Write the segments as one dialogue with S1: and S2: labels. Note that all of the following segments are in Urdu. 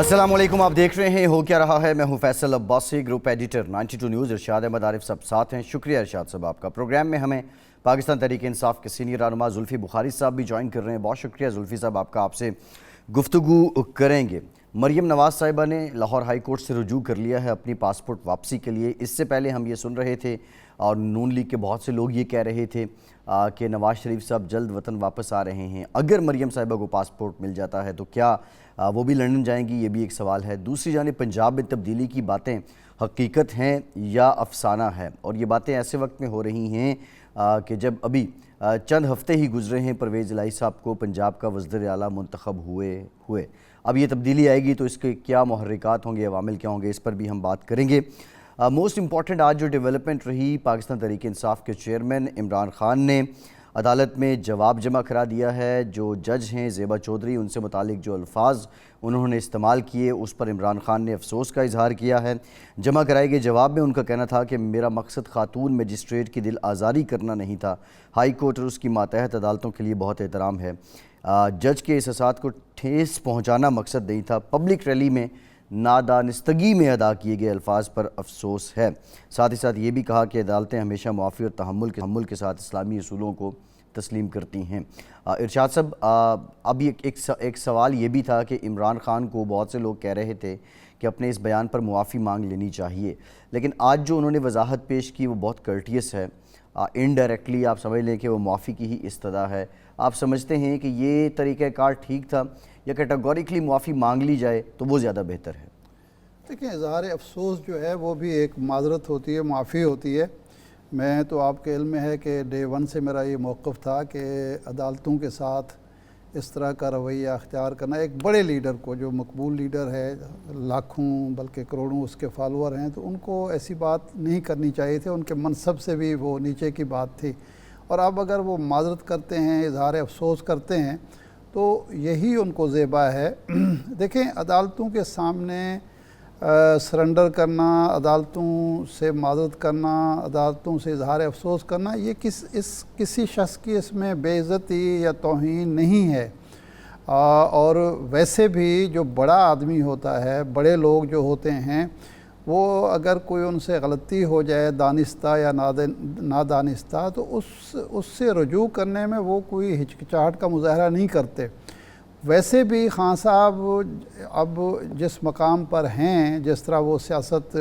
S1: السلام علیکم، آپ دیکھ رہے ہیں ہو کیا رہا ہے۔ میں ہوں Faisal Abbasi, group editor 92 news. Irshad Ahmad Arif صاحب ساتھ ہیں۔ شکریہ ارشاد صاحب آپ کا۔ پروگرام میں ہمیں پاکستان تحریک انصاف کے سینئر رہنما زلفی بخاری صاحب بھی جوائن کر رہے ہیں۔ بہت شکریہ زلفی صاحب آپ کا، آپ سے گفتگو کریں گے۔ مریم نواز صاحبہ نے لاہور ہائی کورٹ سے رجوع کر لیا ہے اپنی پاسپورٹ واپسی کے لیے۔ اس سے پہلے ہم یہ سن رہے تھے اور نون لیگ کے بہت سے لوگ یہ کہہ رہے تھے کہ نواز شریف صاحب جلد وطن واپس آ رہے ہیں۔ اگر مریم صاحبہ کو پاسپورٹ مل جاتا ہے تو کیا وہ بھی لندن جائیں گی؟ یہ بھی ایک سوال ہے۔ دوسری جانب پنجاب میں تبدیلی کی باتیں حقیقت ہیں یا افسانہ ہے؟ اور یہ باتیں ایسے وقت میں ہو رہی ہیں کہ جب ابھی چند ہفتے ہی گزرے ہیں پرویز الہی صاحب کو پنجاب کا وزیر اعلیٰ منتخب ہوئے۔ اب یہ تبدیلی آئے گی تو اس کے کیا محرکات ہوں گے، عوامل کیا ہوں گے، اس پر بھی ہم بات کریں گے۔ موسٹ امپورٹنٹ آج جو ڈیولپمنٹ رہی، پاکستان تحریک انصاف کے چیئرمین عمران خان نے عدالت میں جواب جمع کرا دیا ہے۔ جو جج ہیں زیبا چودھری، ان سے متعلق جو الفاظ انہوں نے استعمال کیے اس پر عمران خان نے افسوس کا اظہار کیا ہے۔ جمع کرائے گئے جواب میں ان کا کہنا تھا کہ میرا مقصد خاتون مجسٹریٹ کی دل آزاری کرنا نہیں تھا۔ ہائی کورٹ اور اس کی ماتحت عدالتوں کے لیے بہت احترام ہے۔ جج کے احساسات کو ٹھیس پہنچانا مقصد نہیں تھا۔ پبلک ریلی میں نادانستگی میں ادا کیے گئے الفاظ پر افسوس ہے۔ ساتھ ہی ساتھ یہ بھی کہا کہ عدالتیں ہمیشہ معافی اور تحمل کے ساتھ اسلامی اصولوں کو تسلیم کرتی ہیں۔ ارشاد صاحب، اب ایک سوال یہ بھی تھا کہ عمران خان کو بہت سے لوگ کہہ رہے تھے کہ اپنے اس بیان پر معافی مانگ لینی چاہیے، لیکن آج جو انہوں نے وضاحت پیش کی وہ بہت کرٹیس ہے۔ انڈائریکٹلی آپ سمجھ لیں کہ وہ معافی کی ہی استدعا ہے۔ آپ سمجھتے ہیں کہ یہ طریقہ کار ٹھیک تھا یا کیٹاگوریکلی معافی مانگ لی جائے تو وہ زیادہ بہتر ہے؟
S2: دیکھیں، اظہار افسوس جو ہے وہ بھی ایک معذرت ہوتی ہے، معافی ہوتی ہے۔ میں تو آپ کے علم میں ہے کہ ڈے ون سے میرا یہ موقف تھا کہ عدالتوں کے ساتھ اس طرح کا رویہ اختیار کرنا، ایک بڑے لیڈر کو جو مقبول لیڈر ہے، لاکھوں بلکہ کروڑوں اس کے فالوور ہیں، تو ان کو ایسی بات نہیں کرنی چاہیے تھی۔ ان کے منصب سے بھی وہ نیچے کی بات تھی، اور اب اگر وہ معذرت کرتے ہیں، اظہار افسوس کرتے ہیں تو یہی ان کو زیبا ہے۔ دیکھیں، عدالتوں کے سامنے سرنڈر کرنا، عدالتوں سے معذرت کرنا، عدالتوں سے اظہار افسوس کرنا، یہ کسی شخص کی اس میں بے عزتی یا توہین نہیں ہے۔ اور ویسے بھی جو بڑا آدمی ہوتا ہے، بڑے لوگ جو ہوتے ہیں، وہ اگر کوئی ان سے غلطی ہو جائے دانستہ یا نادانستہ تو اس سے رجوع کرنے میں وہ کوئی ہچکچاہٹ کا مظاہرہ نہیں کرتے۔ ویسے بھی خان صاحب اب جس مقام پر ہیں، جس طرح وہ سیاست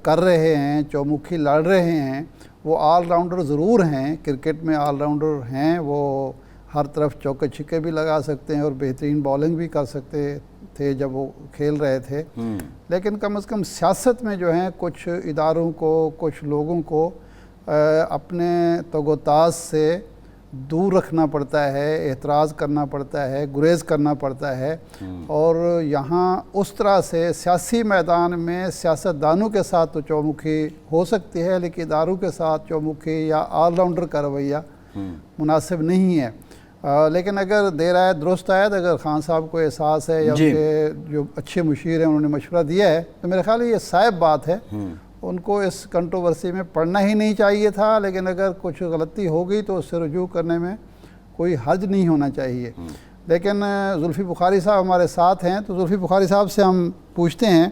S2: کر رہے ہیں، چومکھی لڑ رہے ہیں، وہ آل راؤنڈر ضرور ہیں، کرکٹ میں آل راؤنڈر ہیں، وہ ہر طرف چوکے چھکے بھی لگا سکتے ہیں اور بہترین بالنگ بھی کر سکتے تھے جب وہ کھیل رہے تھے، لیکن کم از کم سیاست میں جو ہیں کچھ اداروں کو، کچھ لوگوں کو اپنے تگ و تاز سے دور رکھنا پڑتا ہے، اعتراض کرنا پڑتا ہے، گریز کرنا پڑتا ہے، اور یہاں اس طرح سے سیاسی میدان میں سیاستدانوں کے ساتھ تو چومکھی ہو سکتی ہے، لیکن اداروں کے ساتھ چومکھی یا آل راؤنڈر کا رویہ مناسب نہیں ہے۔ لیکن اگر دیر آئے درست آئے، اگر خان صاحب کو احساس ہے یا ان کے جو اچھے مشیر ہیں انہوں نے مشورہ دیا ہے، تو میرے خیال ہے یہ صائب بات ہے۔ ان کو اس کنٹروورسی میں پڑھنا ہی نہیں چاہیے تھا، لیکن اگر کچھ غلطی ہو گئی تو اس سے رجوع کرنے میں کوئی حرج نہیں ہونا چاہیے۔ لیکن زلفی بخاری صاحب ہمارے ساتھ ہیں، تو زلفی بخاری صاحب سے ہم پوچھتے ہیں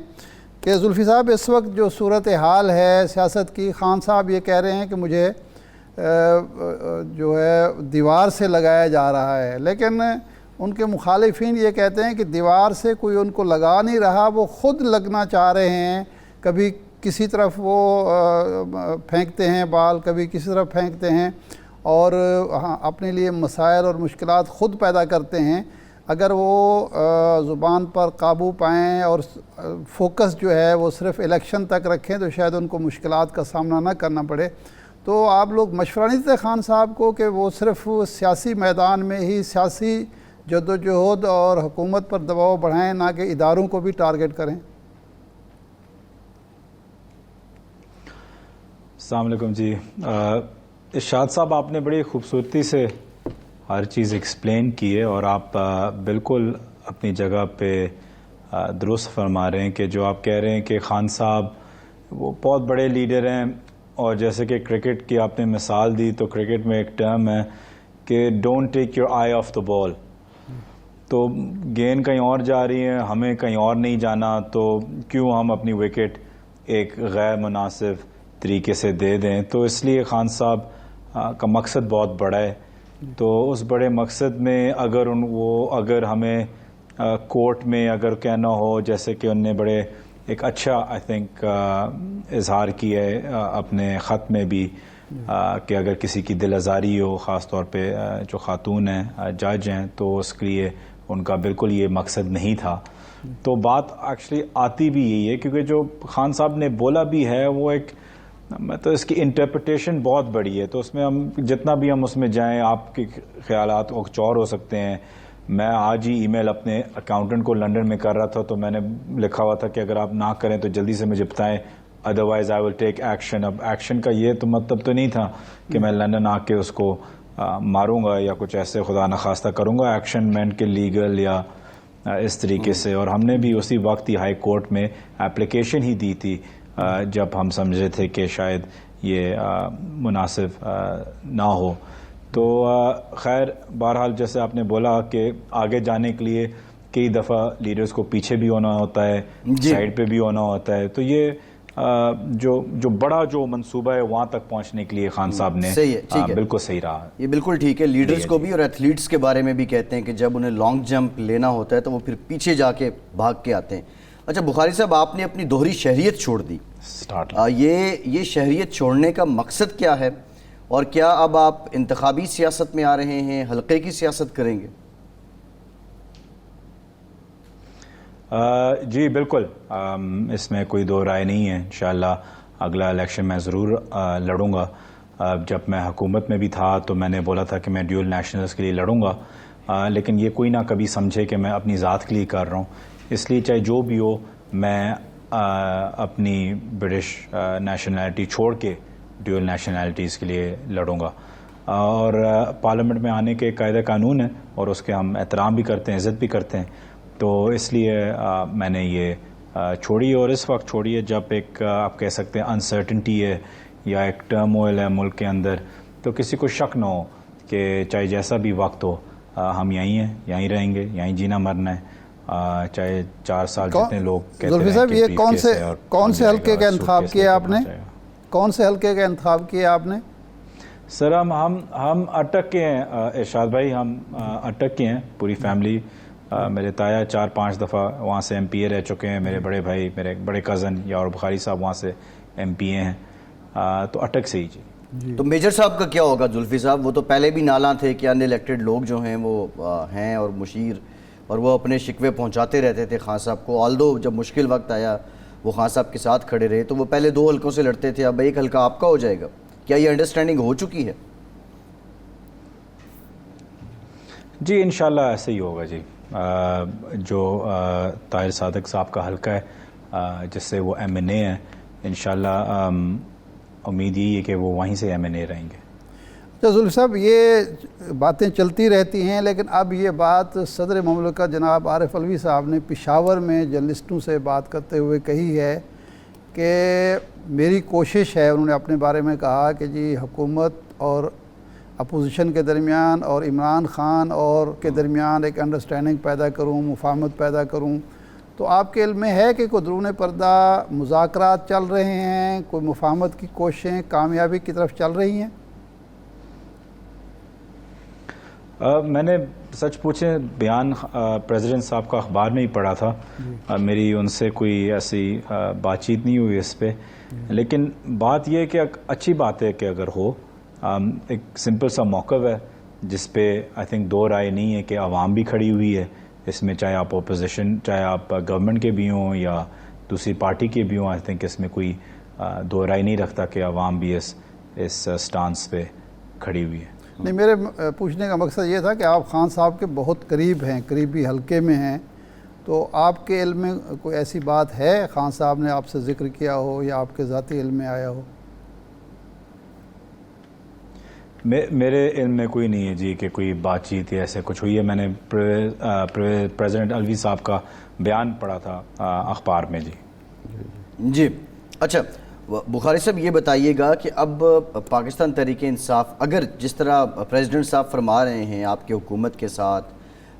S2: کہ زلفی صاحب، اس وقت جو صورتحال ہے سیاست کی، خان صاحب یہ کہہ رہے ہیں کہ مجھے جو ہے دیوار سے لگایا جا رہا ہے، لیکن ان کے مخالفین یہ کہتے ہیں کہ دیوار سے کوئی ان کو لگا نہیں رہا، وہ خود لگنا چاہ رہے ہیں۔ کبھی کسی طرف وہ پھینکتے ہیں بال، کبھی کسی طرف پھینکتے ہیں، اور اپنے لیے مسائل اور مشکلات خود پیدا کرتے ہیں۔ اگر وہ زبان پر قابو پائیں اور فوکس جو ہے وہ صرف الیکشن تک رکھیں تو شاید ان کو مشکلات کا سامنا نہ کرنا پڑے۔ تو آپ لوگ مشورہ نہیں دیتے خان صاحب کو کہ وہ صرف سیاسی میدان میں ہی سیاسی جدوجہد اور حکومت پر دباؤ بڑھائیں، نہ کہ اداروں کو بھی ٹارگٹ کریں؟
S3: السلام علیکم جی۔ ارشاد صاحب، آپ نے بڑی خوبصورتی سے ہر چیز ایکسپلین کی ہے، اور آپ بالکل اپنی جگہ پہ درست فرما رہے ہیں کہ جو آپ کہہ رہے ہیں کہ خان صاحب وہ بہت بڑے لیڈر ہیں، اور جیسے کہ کرکٹ کی آپ نے مثال دی، تو کرکٹ میں ایک ٹرم ہے کہ don't take your eye off the ball. تو گیند کہیں اور جا رہی ہے, ہمیں کہیں اور نہیں جانا, تو کیوں ہم اپنی وکٹ ایک غیر مناسب طریقے سے دے دیں. تو اس لیے خان صاحب کا مقصد بہت بڑا ہے, تو اس بڑے مقصد میں اگر ہمیں کورٹ میں اگر کہنا ہو, جیسے کہ انہوں نے بڑے ایک اچھا آئی تھنک اظہار کیا ہے اپنے خط میں بھی, کہ اگر کسی کی دل آزاری ہو, خاص طور پہ جو خاتون ہیں جج ہیں, تو اس کے لیے ان کا بالکل یہ مقصد نہیں تھا. تو بات ایکچولی آتی بھی یہی ہے, کیونکہ جو خان صاحب نے بولا بھی ہے وہ ایک, تو اس کی انٹرپریٹیشن بہت بڑی ہے, تو اس میں ہم جتنا بھی ہم اس میں جائیں, آپ کے خیالات کچھ اور ہو سکتے ہیں. میں آج ہی ای میل اپنے اکاؤنٹنٹ کو لنڈن میں کر رہا تھا, تو میں نے لکھا ہوا تھا کہ اگر آپ نہ کریں تو جلدی سے مجھے بتائیں, otherwise I will take action. اب ایکشن کا یہ تو مطلب تو نہیں تھا کہ میں لندن آ کے اس کو ماروں گا یا کچھ ایسے خدا نخواستہ کروں گا. ایکشن میں کے لیگل یا اس طریقے سے, اور ہم نے بھی اسی وقت ہی ہائی کورٹ میں اپلیکیشن ہی دی تھی جب ہم سمجھے تھے کہ شاید یہ مناسب نہ ہو. تو خیر بہرحال جیسے آپ نے بولا کہ آگے جانے کے لیے کئی دفعہ لیڈرز کو پیچھے بھی ہونا ہوتا ہے, سائڈ پہ بھی ہونا ہوتا ہے. تو یہ جو بڑا جو منصوبہ ہے وہاں تک پہنچنے کے لیے خان صاحب نے بالکل صحیح رہا.
S1: یہ بالکل ٹھیک ہے. لیڈرز کو بھی اور ایتھلیٹس کے بارے میں بھی کہتے ہیں کہ جب انہیں لانگ جمپ لینا ہوتا ہے تو وہ پھر پیچھے جا کے بھاگ کے آتے ہیں. اچھا بخاری صاحب, آپ نے اپنی دوہری شہریت چھوڑ دی, یہ شہریت چھوڑنے کا مقصد کیا ہے, اور کیا اب آپ انتخابی سیاست میں آ رہے ہیں, حلقے کی سیاست کریں گے؟
S3: جی بالکل, اس میں کوئی دو رائے نہیں ہے. انشاءاللہ اگلا الیکشن میں ضرور لڑوں گا. جب میں حکومت میں بھی تھا تو میں نے بولا تھا کہ میں ڈیول نیشنلز کے لیے لڑوں گا, لیکن یہ کوئی نہ کبھی سمجھے کہ میں اپنی ذات کے لیے کر رہا ہوں. اس لیے چاہے جو بھی ہو, میں اپنی برٹش نیشنلٹی چھوڑ کے ڈیول نیشنلٹیز کے لیے لڑوں گا. اور پارلیمنٹ میں آنے کے قاعدہ قانون ہے اور اس کے ہم احترام بھی کرتے ہیں, عزت بھی کرتے ہیں. تو اس لیے میں نے یہ چھوڑی, اور اس وقت چھوڑی ہے جب ایک آپ کہہ سکتے ہیں انسرٹنٹی ہے یا ایک ٹرموئل ہے ملک کے اندر, تو کسی کو شک نہ ہو کہ چاہے جیسا بھی وقت ہو ہم یہیں ہیں, یہیں رہیں گے, یہیں جینا مرنا ہے. چاہے 4 سال جتنے لوگ کہتے ہیں.
S2: زلفی صاحب, یہ کون سے حلقے کا انتخاب کیا آپ نے, کون سے حلقے کا انتخاب کیا آپ نے؟
S3: سر ہم اٹک کے ہیں ارشاد بھائی, ہم اٹک کے ہیں پوری فیملی. میرے تایا 4-5 دفعہ وہاں سے ایم پی اے رہ چکے ہیں, میرے بڑے بھائی, میرے بڑے کزن یاور بخاری صاحب وہاں سے ایم پی اے ہیں, تو اٹک سے ہی. جی
S1: تو میجر صاحب کا کیا ہوگا زلفی صاحب؟ وہ تو پہلے بھی نالاں تھے کہ ان الیکٹڈ لوگ جو ہیں وہ ہیں اور مشیر, اور وہ اپنے شکوے پہنچاتے رہتے تھے خان صاحب کو. آلدو جب مشکل وقت آیا وہ خان صاحب کے ساتھ کھڑے رہے, تو وہ پہلے 2 حلقوں سے لڑتے تھے, اب ایک حلقہ آپ کا ہو جائے گا. کیا یہ انڈرسٹینڈنگ ہو چکی ہے؟
S3: جی انشاءاللہ ایسے ہی ہوگا. جی جو طاہر صادق صاحب کا حلقہ ہے جس سے وہ ایم این اے ہیں, انشاءاللہ امید یہی ہے کہ وہ وہیں سے ایم این اے رہیں گے.
S2: زلفی صاحب, یہ باتیں چلتی رہتی ہیں, لیکن اب یہ بات صدر مملکت جناب عارف علوی صاحب نے پشاور میں جرنلسٹوں سے بات کرتے ہوئے کہی ہے کہ میری کوشش ہے, انہوں نے اپنے بارے میں کہا کہ جی حکومت اور اپوزیشن کے درمیان اور عمران خان اور کے درمیان ایک انڈرسٹینڈنگ پیدا کروں, مفاہمت پیدا کروں. تو آپ کے علم میں ہے کہ کوئی درون پردہ مذاکرات چل رہے ہیں, کوئی مفاہمت کی کوششیں کامیابی کی طرف چل رہی ہیں؟
S3: میں نے سچ پوچھیں بیان پریزیڈنٹ صاحب کا اخبار میں ہی پڑھا تھا, میری ان سے کوئی ایسی بات چیت نہیں ہوئی اس پہ. لیکن بات یہ ہے کہ اچھی بات ہے کہ اگر ہو, ایک سمپل سا موقف ہے جس پہ آئی تھنک 2 رائے نہیں ہے کہ عوام بھی کھڑی ہوئی ہے اس میں, چاہے آپ اپوزیشن, چاہے آپ گورنمنٹ کے بھی ہوں یا دوسری پارٹی کے بھی ہوں. آئی تھنک اس میں کوئی 2 رائے نہیں رکھتا کہ عوام بھی اس سٹانس پہ کھڑی ہوئی ہے.
S2: نہیں, میرے پوچھنے کا مقصد یہ تھا کہ آپ خان صاحب کے بہت قریب ہیں, قریبی حلقے میں ہیں, تو آپ کے علم میں کوئی ایسی بات ہے خان صاحب نے آپ سے ذکر کیا ہو یا آپ کے ذاتی علم میں آیا ہو؟
S3: میرے علم میں کوئی نہیں ہے جی کہ کوئی بات چیت یا ایسے کچھ ہوئی ہے. میں نے پریزیڈنٹ علوی صاحب کا بیان پڑھا تھا اخبار میں.
S1: جی اچھا بخاری صاحب, یہ بتائیے گا کہ اب پاکستان تحریک انصاف اگر جس طرح پریزیڈنٹ صاحب فرما رہے ہیں آپ کی حکومت کے ساتھ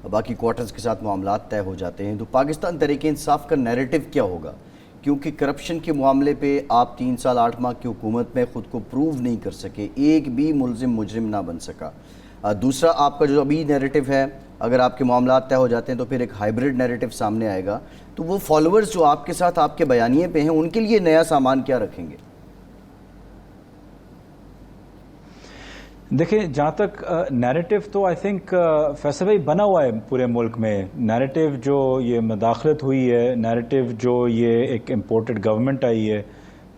S1: باقی کوارٹرز کے ساتھ معاملات طے ہو جاتے ہیں، تو پاکستان تحریک انصاف کا نیریٹو کیا ہوگا؟ کیونکہ کرپشن کے معاملے پہ آپ 3 سال 8 ماہ کی حکومت میں خود کو پروو نہیں کر سکے، ایک بھی ملزم مجرم نہ بن سکا۔ دوسرا آپ کا جو ابھی نیریٹو ہے، اگر آپ کے معاملات طے ہو جاتے ہیں تو پھر ایک ہائبرڈ نیریٹو سامنے آئے گا، تو وہ فالوورز جو آپ کے ساتھ آپ کے بیانیے پہ ہیں ان کے لیے نیا سامان کیا رکھیں گے؟
S3: دیکھیں، جہاں تک نیریٹو تو آئی تھنک فیصل بھائی بنا ہوا ہے پورے ملک میں۔ نیریٹو جو یہ مداخلت ہوئی ہے، نیریٹو جو یہ ایک امپورٹڈ گورنمنٹ آئی ہے،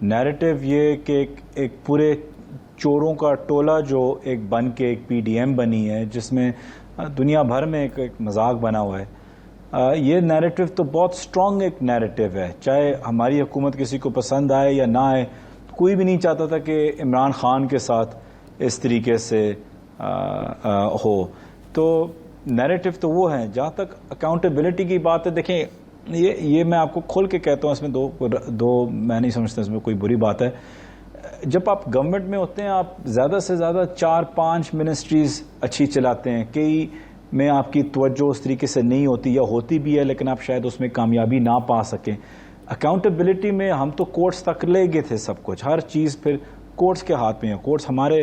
S3: نیریٹو یہ کہ ایک پورے چوروں کا ٹولہ جو ایک بن کے ایک پی ڈی ایم بنی ہے، جس میں دنیا بھر میں ایک مذاق بنا ہوا ہے، یہ نیریٹو تو بہت سٹرونگ ایک نیریٹو ہے۔ چاہے ہماری حکومت کسی کو پسند آئے یا نہ آئے، کوئی بھی نہیں چاہتا تھا کہ عمران خان کے ساتھ اس طریقے سے ہو۔ تو نیریٹو تو وہ ہیں۔ جہاں تک اکاؤنٹیبلٹی کی بات ہے، دیکھیں یہ میں آپ کو کھول کے کہتا ہوں، اس میں دو میں نہیں سمجھتا اس میں کوئی بری بات ہے۔ جب آپ گورنمنٹ میں ہوتے ہیں، آپ زیادہ سے زیادہ 4-5 منسٹریز اچھی چلاتے ہیں، کئی میں آپ کی توجہ اس طریقے سے نہیں ہوتی یا ہوتی بھی ہے لیکن آپ شاید اس میں کامیابی نہ پا سکیں۔ اکاؤنٹیبلٹی میں ہم تو کورٹس تک لے گئے تھے، سب کچھ، ہر چیز پھر کورٹس کے ہاتھ میں ہے، کورٹس ہمارے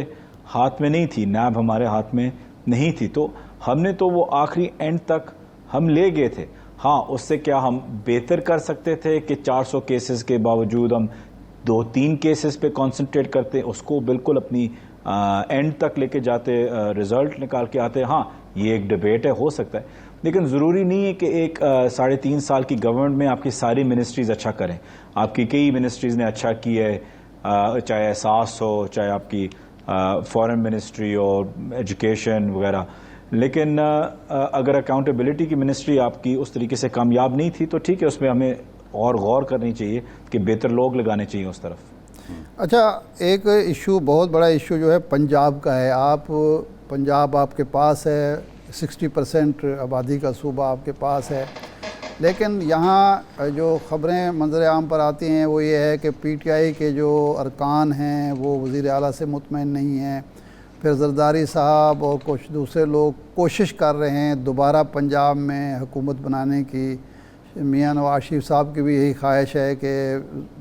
S3: ہاتھ میں نہیں تھی، نیب ہمارے ہاتھ میں نہیں تھی، تو ہم نے تو وہ آخری اینڈ تک ہم لے گئے تھے۔ ہاں، اس سے کیا ہم بہتر کر سکتے تھے کہ 400 کیسز کے باوجود ہم 2-3 کیسز پہ کانسنٹریٹ کرتے، اس کو بالکل اپنی اینڈ تک لے کے جاتے، رزلٹ نکال کے آتے؟ ہاں، یہ ایک ڈیبیٹ ہے، ہو سکتا ہے، لیکن ضروری نہیں ہے کہ ایک 3.5 سال کی گورنمنٹ میں آپ کی ساری منسٹریز اچھا کریں۔ آپ کی کئی منسٹریز نے اچھا کیا ہے، چاہے احساس ہو، چاہے آپ کی فارن منسٹری اور ایجوکیشن وغیرہ، لیکن اگر اکاؤنٹیبلٹی کی منسٹری آپ کی اس طریقے سے کامیاب نہیں تھی تو ٹھیک ہے، اس میں ہمیں اور غور کرنی چاہیے کہ بہتر لوگ لگانے چاہیے اس طرف۔
S2: اچھا، ایک ایشو، بہت بڑا ایشو جو ہے پنجاب کا ہے۔ پنجاب آپ کے پاس ہے، 60% آبادی کا صوبہ آپ کے پاس ہے، لیکن یہاں جو خبریں منظر عام پر آتی ہیں وہ یہ ہے کہ پی ٹی آئی کے جو ارکان ہیں وہ وزیر اعلیٰ سے مطمئن نہیں ہیں، پھر زرداری صاحب اور کچھ دوسرے لوگ کوشش کر رہے ہیں دوبارہ پنجاب میں حکومت بنانے کی۔ میاں نواز شریف صاحب کی بھی یہی خواہش ہے کہ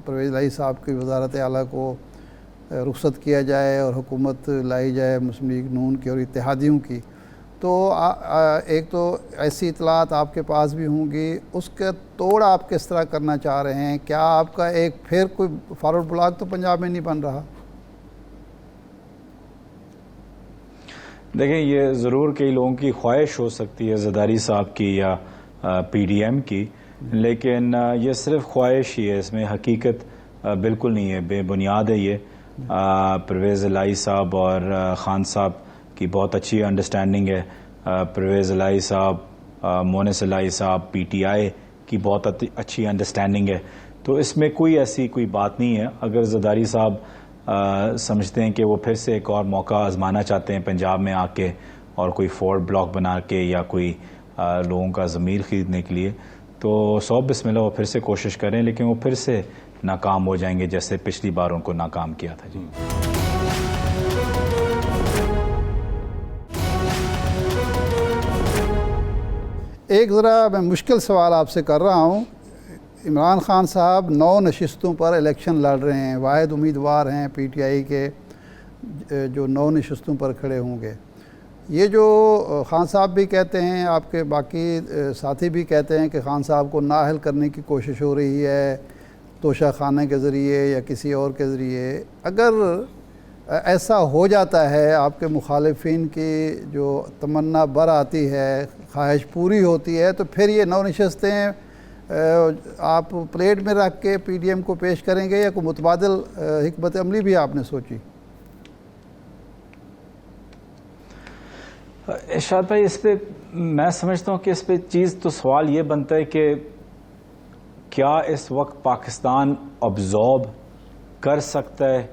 S2: پرویز الہی صاحب کی وزارت اعلیٰ کو رخصت کیا جائے اور حکومت لائی جائے مسلم لیگ نون کی اور اتحادیوں کی۔ تو ایک تو ایسی اطلاعات آپ کے پاس بھی ہوں گی، اس کا توڑ آپ کس طرح کرنا چاہ رہے ہیں؟ کیا آپ کا ایک پھر کوئی فارورڈ بلاک تو پنجاب میں نہیں بن رہا؟
S3: دیکھیں، یہ ضرور کئی لوگوں کی خواہش ہو سکتی ہے، زرداری صاحب کی یا پی ڈی ایم کی، لیکن یہ صرف خواہش ہی ہے، اس میں حقیقت بالکل نہیں ہے، بے بنیاد ہے یہ۔ پرویز الہی صاحب اور خان صاحب کی بہت اچھی انڈرسٹینڈنگ ہے، پرویز الہی صاحب، مونس الہی صاحب، پی ٹی آئی کی بہت اچھی انڈرسٹینڈنگ ہے، تو اس میں کوئی ایسی کوئی بات نہیں ہے۔ اگر زرداری صاحب سمجھتے ہیں کہ وہ پھر سے ایک اور موقع آزمانا چاہتے ہیں پنجاب میں آ کے اور کوئی فورڈ بلاک بنا کے یا کوئی لوگوں کا ضمیر خریدنے کے لیے، تو 100 بسم اللہ وہ پھر سے کوشش کریں، لیکن وہ پھر سے ناکام ہو جائیں گے جیسے پچھلی بار ان کو ناکام کیا تھا۔ جی،
S2: ایک ذرا میں مشکل سوال آپ سے کر رہا ہوں۔ عمران خان صاحب 9 نشستوں پر الیکشن لڑ رہے ہیں، واحد امیدوار ہیں پی ٹی آئی کے جو 9 نشستوں پر کھڑے ہوں گے۔ یہ جو خان صاحب بھی کہتے ہیں، آپ کے باقی ساتھی بھی کہتے ہیں کہ خان صاحب کو نااہل کرنے کی کوشش ہو رہی ہے توشہ خانے کے ذریعے یا کسی اور کے ذریعے۔ اگر ایسا ہو جاتا ہے، آپ کے مخالفین کی جو تمنا بر آتی ہے، خواہش پوری ہوتی ہے، تو پھر یہ 9 نشستیں آپ پلیٹ میں رکھ کے پی ڈی ایم کو پیش کریں گے یا کوئی متبادل حکمت عملی بھی آپ نے سوچی؟
S3: ارشاد بھائی، اس پہ میں سمجھتا ہوں کہ اس پہ چیز تو سوال یہ بنتا ہے کہ کیا اس وقت پاکستان ابزارب کر سکتا ہے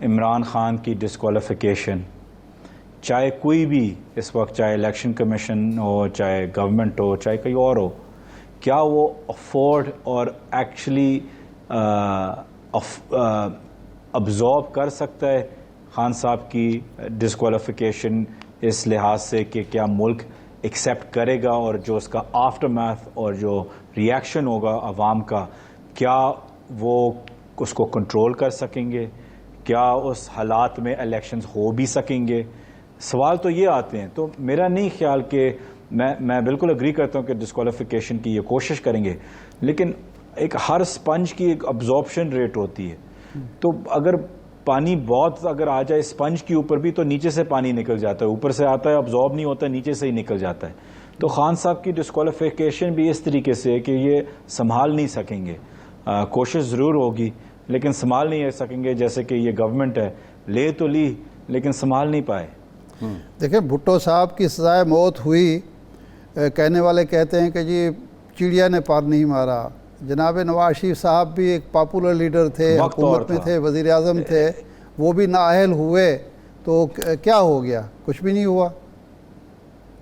S3: عمران خان کی ڈسکوالیفیکیشن؟ چاہے کوئی بھی اس وقت، چاہے الیکشن کمیشن ہو، چاہے گورنمنٹ ہو، چاہے کوئی اور ہو، کیا وہ افورڈ اور ایکچولی ابزارب کر سکتا ہے خان صاحب کی ڈسکوالیفیکیشن، اس لحاظ سے کہ کیا ملک ایکسیپٹ کرے گا اور جو اس کا آفٹر میتھ اور جو ریئیکشن ہوگا عوام کا، کیا وہ اس کو کنٹرول کر سکیں گے؟ کیا اس حالات میں الیکشنز ہو بھی سکیں گے؟ سوال تو یہ آتے ہیں. تو میرا نہیں خیال کہ میں بالکل اگری کرتا ہوں کہ ڈسکوالیفیکیشن کی یہ کوشش کریں گے، لیکن ایک ہر سپنج کی ایک ابزارپشن ریٹ ہوتی ہے. تو اگر پانی بہت اگر آ جائے سپنج کے اوپر بھی تو نیچے سے پانی نکل جاتا ہے، اوپر سے آتا ہے ابزارب نہیں ہوتا، نیچے سے ہی نکل جاتا ہے. تو خان صاحب کی ڈسکوالیفیکیشن بھی اس طریقے سے ہے کہ یہ سنبھال نہیں سکیں گے. کوشش ضرور ہوگی لیکن سنبھال نہیں سکیں گے. جیسے کہ یہ گورنمنٹ ہے، لے تو لی لیکن سنبھال نہیں پائے.
S2: دیکھیں بھٹو صاحب کی سزائے موت ہوئی، کہنے والے کہتے ہیں کہ جی چڑیا نے پر نہیں مارا. جناب نواز شریف صاحب بھی ایک پاپولر لیڈر تھے، حکومت میں تھے، وزیر اعظم تھے، وہ بھی نااہل ہوئے تو کیا ہو گیا؟ کچھ بھی نہیں ہوا.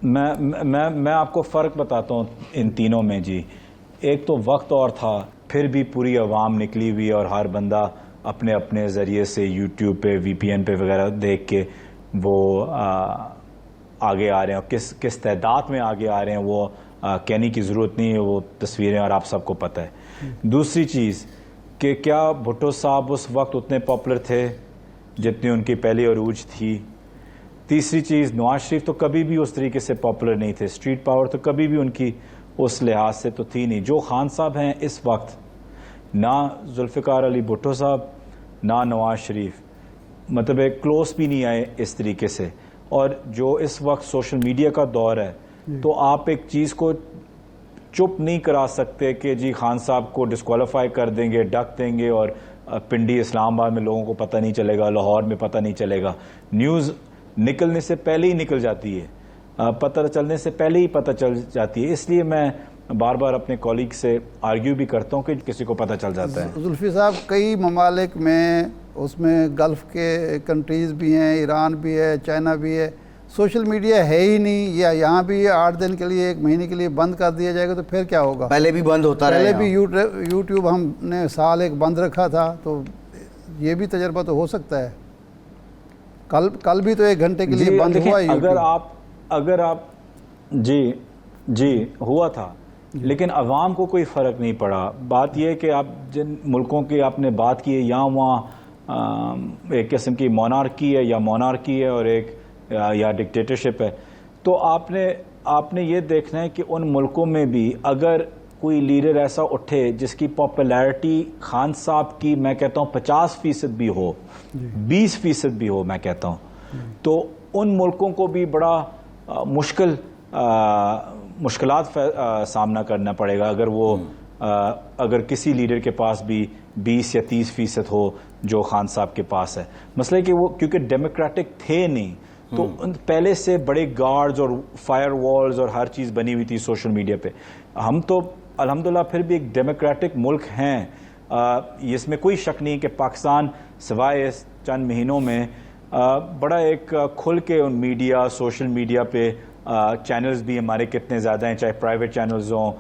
S3: میں آپ کو فرق بتاتا ہوں ان تینوں میں جی. ایک تو وقت اور تھا، پھر بھی پوری عوام نکلی ہوئی اور ہر بندہ اپنے اپنے ذریعے سے یوٹیوب پہ وی پی این پہ وغیرہ دیکھ کے وہ آگے آ رہے ہیں. کس تعداد میں آگے آ رہے ہیں وہ کہنے کی ضرورت نہیں ہے، وہ تصویریں اور آپ سب کو پتہ ہے. دوسری چیز کہ کیا بھٹو صاحب اس وقت اتنے پاپولر تھے جتنی ان کی پہلی عروج تھی؟ تیسری چیز نواز شریف تو کبھی بھی اس طریقے سے پاپولر نہیں تھے، اسٹریٹ پاور تو کبھی بھی ان کی اس لحاظ سے تو تھی نہیں. جو خان صاحب ہیں اس وقت، نہ ذوالفقار علی بھٹو صاحب نہ نواز شریف مطلب ایک کلوز بھی نہیں آئے اس طریقے سے. اور جو اس وقت سوشل میڈیا کا دور ہے تو آپ ایک چیز کو چپ نہیں کرا سکتے کہ جی خان صاحب کو ڈسکوالیفائی کر دیں گے، ڈک دیں گے اور پنڈی اسلام آباد میں لوگوں کو پتہ نہیں چلے گا، لاہور میں پتہ نہیں چلے گا. نیوز نکلنے سے پہلے ہی نکل جاتی ہے، پتہ چلنے سے پہلے ہی پتہ چل جاتی ہے. اس لیے میں بار بار اپنے کولیگ سے آرگیو بھی کرتا ہوں کہ کسی کو پتہ چل جاتا ہے.
S2: زلفی صاحب کئی ممالک میں، اس میں گلف کے کنٹریز بھی ہیں، ایران بھی ہے، چائنا بھی ہے، سوشل میڈیا ہے ہی نہیں، یا یہاں بھی 8 دن کے لیے 1 مہینے کے لیے بند کر دیا جائے گا تو پھر کیا ہوگا؟
S1: پہلے بھی بند ہوتا رہا،
S2: پہلے بھی یوٹیوب ہم نے سال 1 بند رکھا تھا، تو یہ بھی تجربہ تو ہو سکتا ہے. کل بھی تو 1 گھنٹے کے لیے بند ہوا یوٹیوب.
S3: اگر آپ جی ہوا تھا لیکن عوام کو کوئی فرق نہیں پڑا. بات یہ ہے کہ آپ جن ملکوں کی آپ نے بات کی ہے، یہاں وہاں ایک قسم کی مونارکی ہے یا مونارکی ہے اور ایک یا ڈکٹیٹرشپ ہے. تو آپ نے یہ دیکھنا ہے کہ ان ملکوں میں بھی اگر کوئی لیڈر ایسا اٹھے جس کی پاپولیرٹی خان صاحب کی میں کہتا ہوں 50% بھی ہو، 20% بھی ہو میں کہتا ہوں، تو ان ملکوں کو بھی بڑا مشکلات سامنا کرنا پڑے گا اگر کسی لیڈر کے پاس بھی 20 یا 30% ہو جو خان صاحب کے پاس ہے. مسئلہ کہ وہ کیونکہ ڈیموکریٹک تھے نہیں تو پہلے سے بڑے گارڈز اور فائر والز اور ہر چیز بنی ہوئی تھی سوشل میڈیا پہ. ہم تو الحمدللہ پھر بھی ایک ڈیموکریٹک ملک ہیں، اس میں کوئی شک نہیں کہ پاکستان سوائے اس چند مہینوں میں بڑا ایک کھل کے میڈیا، سوشل میڈیا پہ چینلز بھی ہمارے کتنے زیادہ ہیں، چاہے پرائیویٹ چینلز ہوں،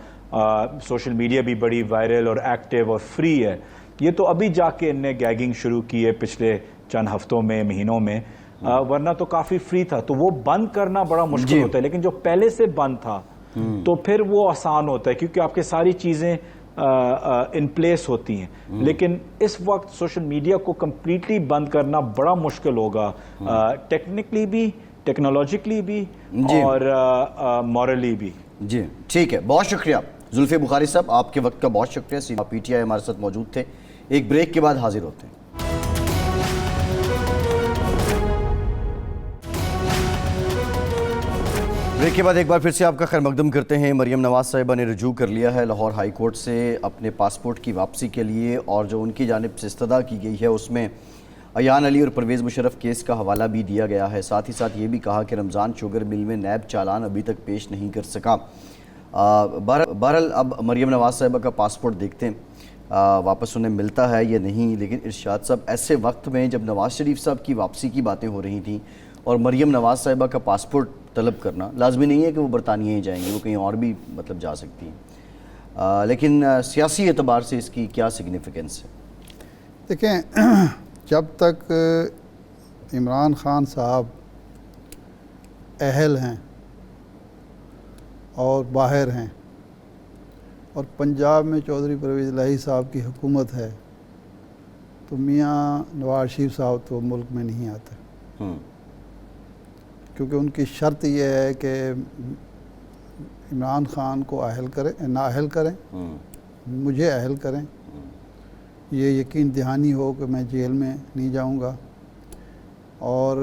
S3: سوشل میڈیا بھی بڑی وائرل اور ایکٹیو اور فری ہے. یہ تو ابھی جا کے ان نے گیگنگ شروع کی ہے پچھلے چند ہفتوں میں، مہینوں میں، ورنہ تو کافی فری تھا. تو وہ بند کرنا بڑا مشکل ہوتا ہے، لیکن جو پہلے سے بند تھا تو پھر وہ آسان ہوتا ہے کیونکہ آپ کے ساری چیزیں ان پلیس ہوتی ہیں. لیکن اس وقت سوشل میڈیا کو کمپلیٹلی بند کرنا بڑا مشکل ہوگا، ٹیکنیکلی بھی، ٹیکنالوجیکلی بھی اور مورلی بھی.
S1: جی ٹھیک ہے، بہت شکریہ زلفی بخاری صاحب، آپ کے وقت کا بہت شکریہ. پی ٹی آئی ہمارے ساتھ موجود تھے. ایک بریک کے بعد حاضر ہوتے ہیں. بریک کے بعد ایک بار پھر سے آپ کا خیر مقدم کرتے ہیں. مریم نواز صاحبہ نے رجوع کر لیا ہے لاہور ہائی کورٹ سے اپنے پاسپورٹ کی واپسی کے لیے، اور جو ان کی جانب سے استدعا کی گئی ہے اس میں ایان علی اور پرویز مشرف کیس کا حوالہ بھی دیا گیا ہے. ساتھ ہی ساتھ یہ بھی کہا کہ رمضان شوگر مل میں نیب چالان ابھی تک پیش نہیں کر سکا. بہرحال اب مریم نواز صاحبہ کا پاسپورٹ دیکھتے ہیں واپس انہیں ملتا ہے یا نہیں. لیکن ارشاد صاحب، ایسے وقت میں جب نواز شریف صاحب کی واپسی کی باتیں ہو رہی تھیں اور مریم نواز صاحبہ کا پاسپورٹ طلب کرنا، لازمی نہیں ہے کہ وہ برطانیہ ہی جائیں گے، وہ کہیں اور بھی جا سکتی ہیں، لیکن سیاسی اعتبار سے اس کی کیا سگنیفیکنس ہے؟
S2: دیکھیں، جب تک عمران خان صاحب اہل ہیں اور باہر ہیں، اور پنجاب میں چودھری پرویز الہی صاحب کی حکومت ہے، تو میاں نواز شریف صاحب تو ملک میں نہیں آتے، کیونکہ ان کی شرط یہ ہے کہ عمران خان کو نااہل کریں، مجھے اہل کریں، یہ یقین دہانی ہو کہ میں جیل میں نہیں جاؤں گا، اور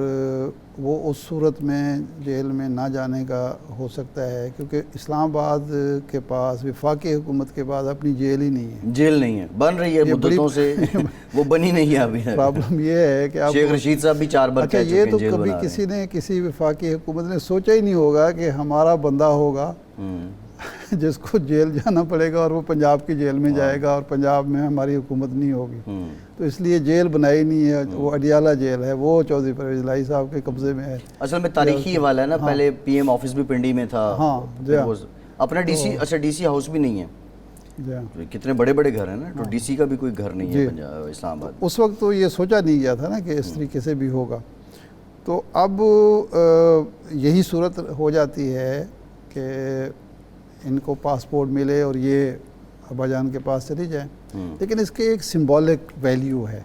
S2: وہ اس صورت میں جیل میں نہ جانے کا ہو سکتا ہے کیونکہ اسلام آباد کے پاس وفاقی حکومت کے بعد اپنی جیل ہی نہیں ہے،
S1: جیل نہیں ہے، بن رہی ہے مدتوں سے، وہ بنی نہیں ہے ابھی۔
S2: پرابلم یہ ہے کہ
S1: شیخ رشید صاحب بھی 4 بار
S2: اچھا،
S1: کہہ چکے
S2: یہ
S1: ہیں
S2: تو
S1: جیل
S2: کبھی
S1: بنا رہے
S2: کسی نے کسی وفاقی حکومت نے سوچا ہی نہیں ہوگا کہ ہمارا بندہ ہوگا جس کو جیل جانا پڑے گا اور وہ پنجاب کی جیل میں جائے گا اور پنجاب میں ہماری حکومت نہیں ہوگی، تو اس لیے جیل بنائی نہیں ہے، وہ اڈیالہ جیل ہے، وہ چودھری پرویز الہی صاحب کے قبضے میں ہے۔
S1: اصل میں تاریخی حوالہ ہے نا، پہلے پی ایم آفس بھی پنڈی میں تھا، اپنا ڈی سی، اچھا ڈی سی ہاؤس بھی نہیں ہے، کتنے بڑے بڑے گھر ہیں نا، تو ڈی سی کا بھی کوئی گھر نہیں ہے اسلام آباد۔
S2: اس وقت تو یہ سوچا نہیں گیا تھا نا کہ اس طریقے سے بھی ہوگا، تو اب یہی صورت ہو جاتی ہے کہ ان کو پاسپورٹ ملے اور یہ ابا جان کے پاس چلی جائیں، لیکن اس کے ایک سمبولک ویلیو ہے۔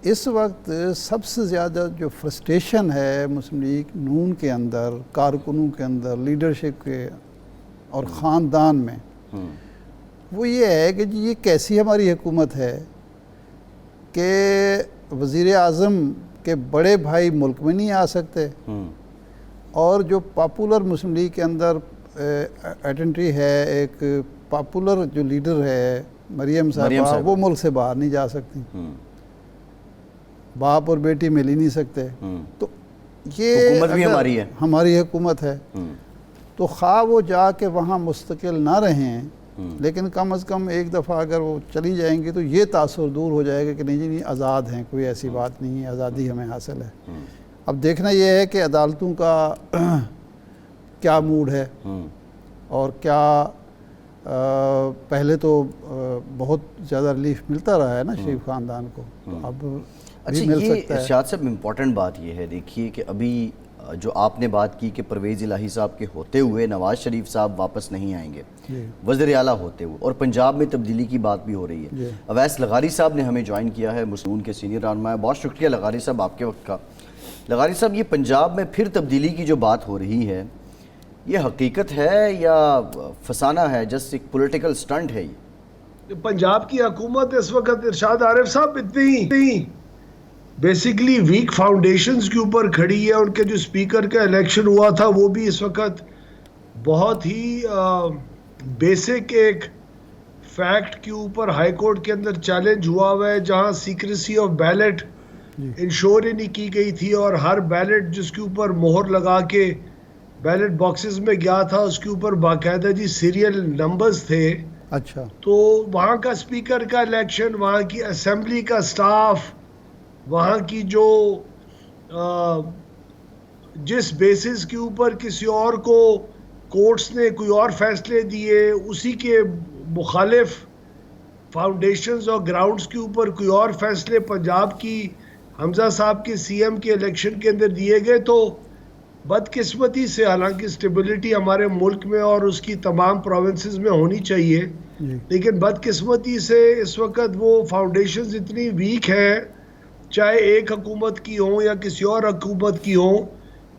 S2: اس وقت سب سے زیادہ جو فرسٹریشن ہے مسلم لیگ نون کے اندر، کارکنوں کے اندر، لیڈرشپ کے اور خاندان میں، وہ یہ ہے کہ یہ کیسی ہماری حکومت ہے کہ وزیر اعظم کے بڑے بھائی ملک میں نہیں آ سکتے، اور جو پاپولر مسلم لیگ کے اندر آئیڈینٹی ہے، ایک پاپولر جو لیڈر ہے مریم صاحبہ، وہ ملک سے باہر نہیں جا سکتی، باپ اور بیٹی مل ہی نہیں سکتے، تو یہ
S1: حکومت بھی ہماری ہے،
S2: ہماری حکومت ہے، تو خواہ وہ جا کے وہاں مستقل نہ رہیں، لیکن کم از کم ایک دفعہ اگر وہ چلی جائیں گی تو یہ تاثر دور ہو جائے گا کہ نہیں جی آزاد ہیں، کوئی ایسی بات نہیں ہے، آزادی ہمیں حاصل ہے۔ اب دیکھنا یہ ہے کہ عدالتوں کا کیا موڈ ہے، اور کیا پہلے تو بہت زیادہ ریلیف ملتا رہا ہے نا شریف خاندان کو، تو اب بھی مل
S1: یہ
S2: سکتا ہے۔
S1: ارشاد صاحب امپورٹنٹ بات یہ ہے، دیکھیے کہ ابھی جو آپ نے بات کی کہ پرویز الہی صاحب کے ہوتے ہوئے نواز شریف صاحب واپس نہیں آئیں گے، وزیر اعلیٰ ہوتے ہوئے، اور پنجاب میں تبدیلی کی بات بھی ہو رہی ہے۔ اویس لغاری صاحب نے ہمیں جوائن کیا ہے، مسلم کے سینئر رہنما ہے، بہت شکریہ لغاری صاحب آپ کے وقت کا۔ لغاری صاحب، یہ پنجاب میں پھر تبدیلی کی جو بات ہو رہی ہے، یہ حقیقت ہے یا فسانہ ہے، جسٹ ایک پولیٹیکل سٹنٹ ہے؟ یہ
S4: پنجاب کی حکومت اس وقت ارشاد عارف صاحب اتنی بیسیکلی ویک فاؤنڈیشنز کے اوپر کھڑی ہے۔ ان کے جو سپیکر کا الیکشن ہوا تھا وہ بھی اس وقت بہت ہی بیسک ایک فیکٹ کے اوپر ہائی کورٹ کے اندر چیلنج ہوا ہے، جہاں سیکریسی آف بیلٹ انشور ہی نہیں کی گئی تھی، اور ہر بیلٹ جس کے اوپر مہر لگا کے بیلٹ باکسز میں گیا تھا اس کے اوپر باقاعدہ جی سیریل نمبرز تھے۔
S2: اچھا،
S4: تو وہاں کا سپیکر کا الیکشن، وہاں کی اسمبلی کا سٹاف، وہاں کی جو جس بیسس کے اوپر کسی اور کو کورٹس نے کوئی اور فیصلے دیے، اسی کے مخالف فاؤنڈیشنز اور گراؤنڈز کے اوپر کوئی اور فیصلے پنجاب کی حمزہ صاحب کے سی ایم کے الیکشن کے اندر دیے گئے، تو بدقسمتی سے، حالانکہ اسٹیبلٹی ہمارے ملک میں اور اس کی تمام پروونسز میں ہونی چاہیے، لیکن بدقسمتی سے اس وقت وہ فاؤنڈیشنز اتنی ویک ہیں، چاہے ایک حکومت کی ہوں یا کسی اور حکومت کی ہوں،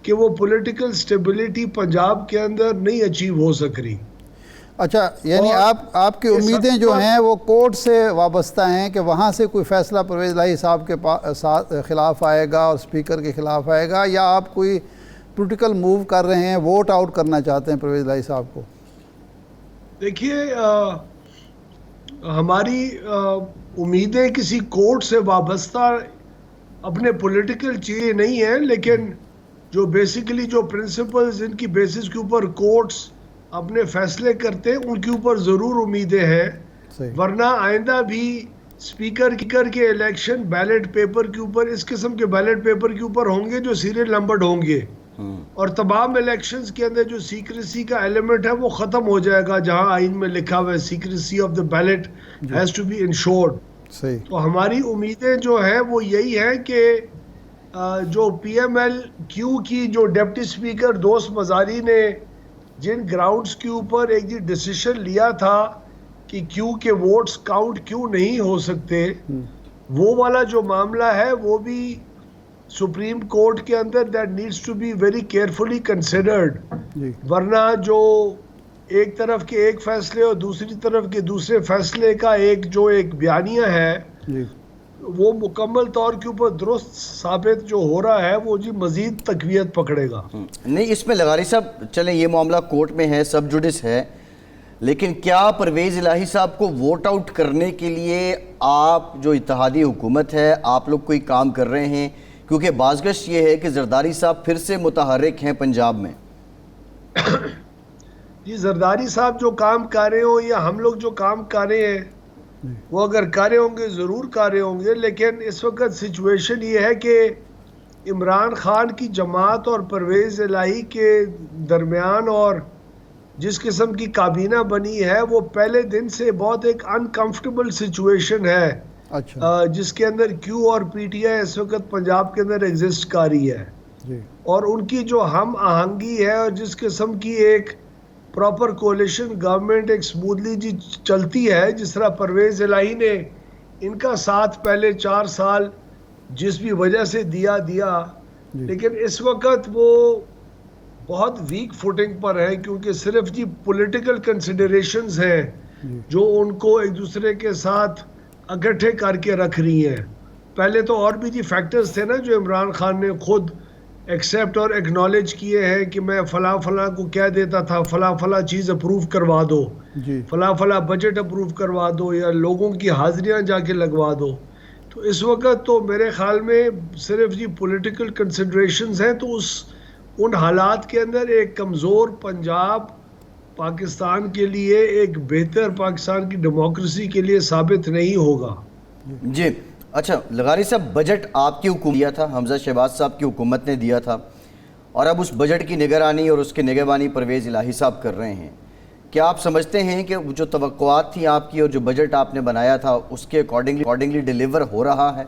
S4: کہ وہ پولیٹیکل اسٹیبلٹی پنجاب کے اندر نہیں اچیو ہو سک رہی۔
S2: اچھا، یعنی آپ کی امیدیں جو ہیں وہ کورٹ سے وابستہ ہیں کہ وہاں سے کوئی فیصلہ پرویز الہی صاحب کے خلاف آئے گا اور سپیکر کے خلاف آئے گا، یا آپ کوئی پولیٹیکل موو کر رہے ہیں، ووٹ آؤٹ کرنا چاہتے ہیں پرویز الہی صاحب کو؟
S4: دیکھیے، ہماری امیدیں کسی کورٹ سے وابستہ اپنے پولیٹیکل چیزیں نہیں ہیں، لیکن جو بیسیکلی جو پرنسپلز ان کی بیسس کے اوپر کورٹس اپنے فیصلے کرتے ہیں، ان کے اوپر ضرور امیدیں ہیں، ورنہ آئندہ بھی سپیکر کے الیکشن بیلٹ پیپر کے اوپر، اس قسم کے بیلٹ پیپر کے اوپر ہوں گے جو سیریل نمبرڈ ہوں گے، اور تمام الیکشنز کے اندر جو سیکریسی کا ایلیمنٹ ہے وہ ختم ہو جائے گا، جہاں آئین میں لکھا ہوا ہے secrecy of the ballot has to be ensured. تو ہماری امیدیں جو ہیں وہ یہی ہیں کہ جو پی ایم ایل کیو کی جو ڈپٹی سپیکر دوست مزاری نے جن گراؤنڈز کے اوپر ایک جی ڈیسیشن لیا تھا کہ کیوں کہ ووٹس کاؤنٹ کیوں نہیں ہو سکتے، وہ والا جو معاملہ ہے وہ بھی سپریم کورٹ کے اندر that needs to be very carefully considered, ورنہ جو ایک طرف کے ایک فیصلے اور دوسری طرف کے دوسرے فیصلے کا ایک بیانیہ ہے وہ مکمل طور کے اوپر درست ثابت جو ہو رہا ہے وہ جی مزید تقویت پکڑے گا۔
S1: نہیں، اس میں لغاری صاحب چلیں یہ معاملہ کورٹ میں ہے، سب جوڈس ہے، لیکن کیا پرویز الہی صاحب کو ووٹ آؤٹ کرنے کے لیے آپ جو اتحادی حکومت ہے آپ لوگ کوئی کام کر رہے ہیں؟ کیونکہ بازگشت یہ ہے کہ زرداری صاحب پھر سے متحرک ہیں پنجاب میں۔
S4: جی زرداری صاحب جو کام کر رہے ہوں یا ہم لوگ جو کام کر رہے ہیں وہ اگر کر رہے ہوں گے ضرور کر رہے ہوں گے، لیکن اس وقت سچویشن یہ ہے کہ عمران خان کی جماعت اور پرویز الہی کے درمیان اور جس قسم کی کابینہ بنی ہے وہ پہلے دن سے بہت ایک انکمفرٹیبل سچویشن ہے، جس کے اندر کیو اور پی ٹی آئی اس وقت پنجاب کے اندر ایگزسٹ کر رہی ہے، اور ان کی جو ہم آہنگی ہے اور جس قسم کی ایک پراپر کولیشن گورنمنٹ ایک سموتھلی جی چلتی ہے، جس طرح پرویز الہی نے ان کا ساتھ پہلے 4 سال جس بھی وجہ سے دیا، لیکن اس وقت وہ بہت ویک فوٹنگ پر ہیں کیونکہ صرف جی پولیٹیکل کنسیڈریشنز ہیں جو ان کو ایک دوسرے کے ساتھ اکٹھے کر کے رکھ رہی ہیں۔ پہلے تو اور بھی جی فیکٹرز تھے نا جو عمران خان نے خود ایکسیپٹ اور ایکنالج کیے ہیں کہ میں فلاں کو کہہ دیتا تھا فلاں چیز اپروو کروا دو، فلاں بجٹ اپروو کروا دو یا لوگوں کی حاضریاں جا کے لگوا دو، تو اس وقت تو میرے خیال میں صرف جی پولیٹیکل کنسیڈریشنز ہیں، تو ان حالات کے اندر ایک کمزور پنجاب پاکستان کے لیے ایک بہتر پاکستان کی ڈیموکریسی کے لیے ثابت نہیں ہوگا۔
S1: جی اچھا لغاری صاحب، بجٹ آپ کی حکومت دیا تھا، حمزہ شہباز صاحب کی حکومت نے دیا تھا، اور اب اس بجٹ کی نگرانی اور اس کے نگہبانی پرویز الہی صاحب کر رہے ہیں۔ کیا آپ سمجھتے ہیں کہ جو توقعات تھیں آپ کی اور جو بجٹ آپ نے بنایا تھا اس کے اکارڈنگلی ڈیلیور ہو رہا ہے؟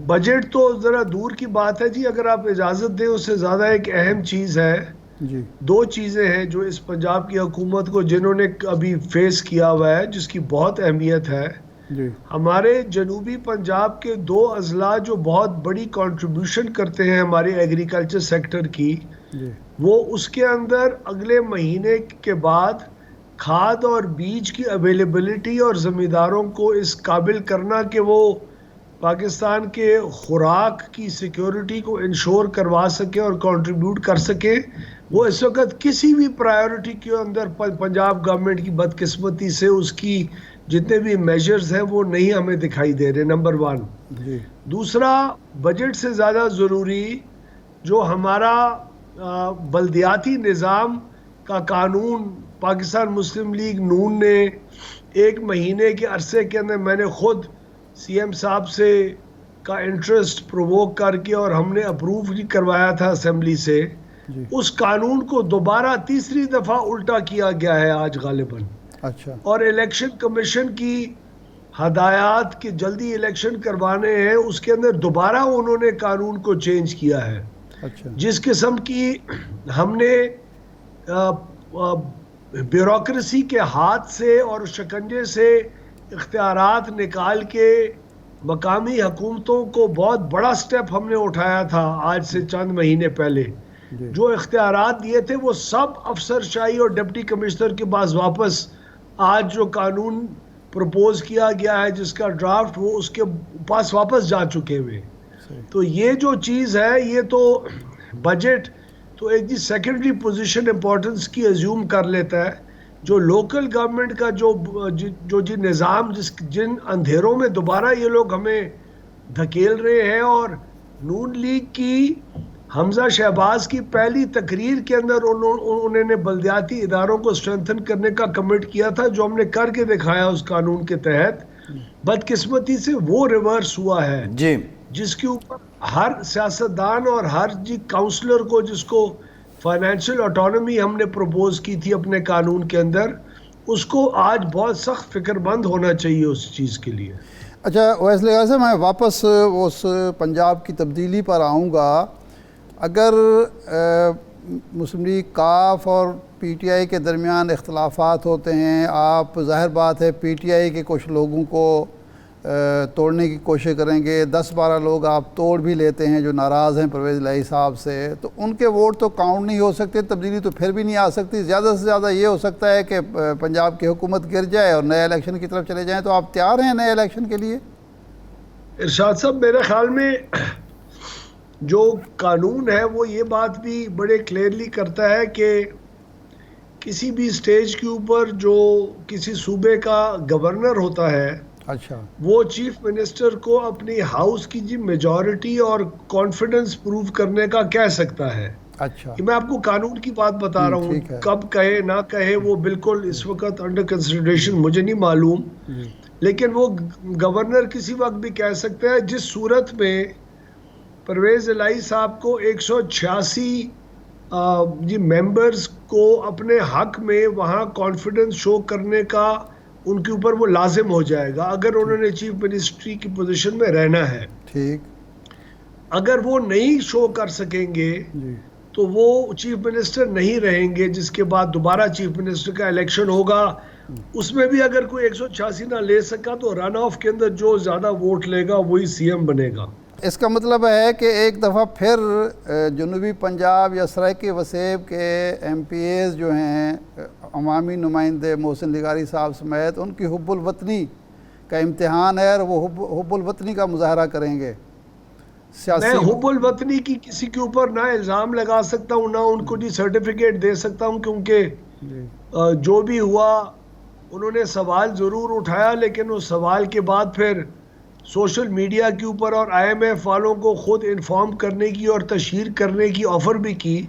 S4: بجٹ تو ذرا دور کی بات ہے جی، اگر آپ اجازت دیں اس سے زیادہ ایک اہم چیز ہے، 2 چیزیں ہیں جو اس پنجاب کی حکومت کو جنہوں نے ابھی فیس کیا ہوا ہے جس کی بہت اہمیت ہے۔ ہمارے جنوبی پنجاب کے 2 اضلاع جو بہت بڑی کنٹریبیوشن کرتے ہیں ہمارے ایگریکلچر سیکٹر کی، وہ اس کے اندر اگلے مہینے کے بعد کھاد اور بیج کی اویلیبلٹی اور زمینداروں کو اس قابل کرنا کہ وہ پاکستان کے خوراک کی سیکیورٹی کو انشور کروا سکے اور کنٹریبیوٹ کر سکے، وہ اس وقت کسی بھی پرائیورٹی کے اندر پنجاب گورنمنٹ کی بدقسمتی سے اس کی جتنے بھی میجرز ہیں وہ نہیں ہمیں دکھائی دے رہے، نمبر 1۔ دوسرا، بجٹ سے زیادہ ضروری جو ہمارا بلدیاتی نظام کا قانون پاکستان مسلم لیگ نون نے 1 مہینے کے عرصے کے اندر میں نے خود سی ایم صاحب سے کا انٹرسٹ پرووک کر کے اور ہم نے اپروو کروایا تھا اسمبلی سے، اس قانون کو دوبارہ تیسری دفعہ الٹا کیا گیا ہے آج غالباً، اور الیکشن کمیشن کی ہدایات کہ جلدی الیکشن کروانے ہیں اس کے اندر دوبارہ انہوں نے قانون کو چینج کیا ہے۔ جس قسم کی ہم نے بیوروکریسی کے ہاتھ سے اور شکنجے سے اختیارات نکال کے مقامی حکومتوں کو بہت بڑا سٹیپ ہم نے اٹھایا تھا آج سے چند مہینے پہلے، جو اختیارات دیے تھے وہ سب افسر شاہی اور ڈپٹی کمشنر کے پاس واپس آج جو قانون پروپوز کیا گیا ہے جس کا ڈرافٹ وہ اس کے پاس واپس جا چکے ہوئے۔ تو یہ جو چیز ہے یہ تو بجٹ تو ایک جی سیکنڈری پوزیشن امپورٹنس کی ازیوم کر لیتا ہے، جو لوکل گورنمنٹ کا جو نظام جن اندھیروں میں دوبارہ یہ لوگ ہمیں دھکیل رہے ہیں، اور نون لیگ کی حمزہ شہباز کی پہلی تقریر کے اندر انہوں نے بلدیاتی اداروں کو اسٹرینتھن کرنے کا کمٹ کیا تھا جو ہم نے کر کے دکھایا اس قانون کے تحت، بدقسمتی سے وہ ریورس ہوا ہے
S1: جی،
S4: جس کے اوپر ہر سیاستدان اور ہر کاؤنسلر کو جس کو فائنینشیل آٹونومی ہم نے پروپوز کی تھی اپنے قانون کے اندر، اس کو آج بہت سخت فکر مند ہونا چاہیے اس چیز کے لیے۔
S2: اچھا اویس لغاری صاحب، میں واپس اس پنجاب کی تبدیلی پر آؤں گا۔ اگر مسلم لیگ کاف اور پی ٹی آئی کے درمیان اختلافات ہوتے ہیں. آپ ظاہر بات ہے پی ٹی آئی کے کچھ لوگوں کو توڑنے کی کوشش کریں گے. 10-12 لوگ آپ توڑ بھی لیتے ہیں جو ناراض ہیں پرویز الہی صاحب سے, تو ان کے ووٹ تو کاؤنٹ نہیں ہو سکتے, تبدیلی تو پھر بھی نہیں آ سکتی. زیادہ سے زیادہ یہ ہو سکتا ہے کہ پنجاب کی حکومت گر جائے اور نئے الیکشن کی طرف چلے جائیں. تو آپ تیار ہیں نئے الیکشن کے لیے؟
S4: ارشاد صاحب, میرے خیال میں جو قانون ہے وہ یہ بات بھی بڑے کلیئرلی کرتا ہے کہ کسی بھی سٹیج کے اوپر جو کسی صوبے کا گورنر ہوتا ہے,
S2: اچھا,
S4: وہ چیف منسٹر کو اپنی ہاؤس کی جی میجورٹی اور کانفیڈنس پروو کرنے کا کہہ سکتا ہے.
S2: اچھا,
S4: کہ میں آپ کو قانون کی بات بتا رہا ہوں, کب کہے نہ کہے وہ بالکل اس وقت انڈر کنسیڈریشن مجھے نہیں معلوم, لیکن وہ گورنر کسی وقت بھی کہہ سکتے ہیں جس صورت میں پرویز الہی صاحب کو 186 جی ممبرز کو اپنے حق میں وہاں کانفیڈنس شو کرنے کا ان کے اوپر وہ لازم ہو جائے گا اگر انہوں نے چیف منسٹری کی پوزیشن میں رہنا ہے.
S2: ٹھیک,
S4: اگر وہ نہیں شو کر سکیں گے تو وہ چیف منسٹر نہیں رہیں گے, جس کے بعد دوبارہ چیف منسٹر کا الیکشن ہوگا. اس میں بھی اگر کوئی 186 نہ لے سکا تو رن آف کے اندر جو زیادہ ووٹ لے گا وہی سی ایم بنے گا.
S2: اس کا مطلب ہے کہ ایک دفعہ پھر جنوبی پنجاب یا سرائیکی وسیب کے ایم پی ایز جو ہیں عوامی نمائندے محسن لغاری صاحب سمیت, ان کی حب الوطنی کا امتحان ہے اور وہ حب الوطنی کا مظاہرہ کریں گے.
S4: میں حب الوطنی کی کسی کے اوپر نہ الزام لگا سکتا ہوں, نہ ان کو سرٹیفکیٹ دے سکتا ہوں, کیونکہ جو بھی ہوا انہوں نے سوال ضرور اٹھایا, لیکن اس سوال کے بعد پھر سوشل میڈیا کے اوپر اور آئی ایم ایف والوں کو خود انفارم کرنے کی اور تشہیر کرنے کی آفر بھی کی.